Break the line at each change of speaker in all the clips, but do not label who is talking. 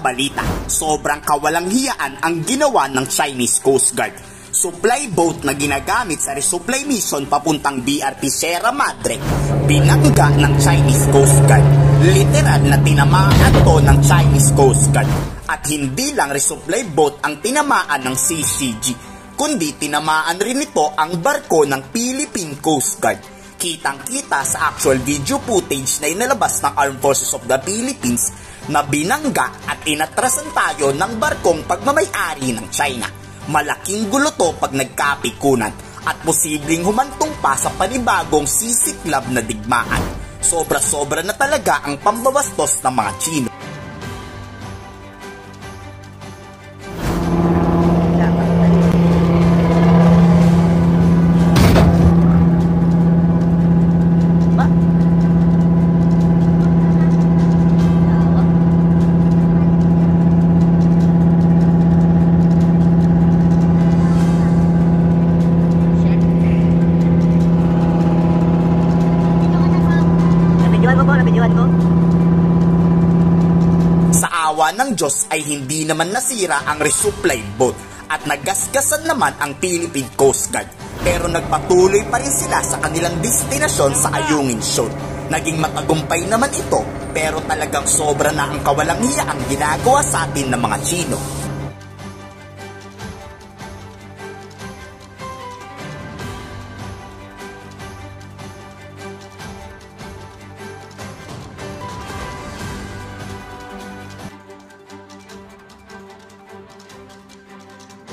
balita. Sobrang kawalang hiyaan ang ginawa ng Chinese Coast Guard. Supply boat na ginagamit sa resupply mission papuntang BRP Sierra Madre, binangga ng Chinese Coast Guard. Literal na tinamaan to ng Chinese Coast Guard. At hindi lang resupply boat ang tinamaan ng CCG, kundi tinamaan rin ito ang barko ng Philippine Coast Guard. Kitang-kita sa actual video footage na inalabas ng Armed Forces of the Philippines na binangga at inatrasan tayo ng barkong pagmamay-ari ng China. Malaking gulo to pag nagkapikunan at posibleng humantong pa sa panibagong sisiklab na digmaan. Sobra-sobra na talaga ang pambabastos ng mga Chino. Sa awa ng Diyos ay hindi naman nasira ang resupply boat at nagasgasan naman ang Philippine Coast Guard. Pero nagpatuloy pa rin sila sa kanilang destinasyon sa Ayungin Shoal. Naging matagumpay naman ito pero talagang sobra na ang kawalang hiya ang ginagawa sa atin ng mga Chino.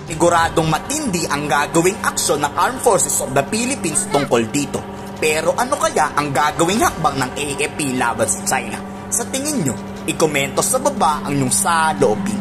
Siguradong matindi ang gagawing aksyon ng Armed Forces of the Philippines tungkol dito. Pero ano kaya ang gagawing hakbang ng AFP laban sa China? Sa tingin nyo, ikomento sa baba ang inyong saloobin.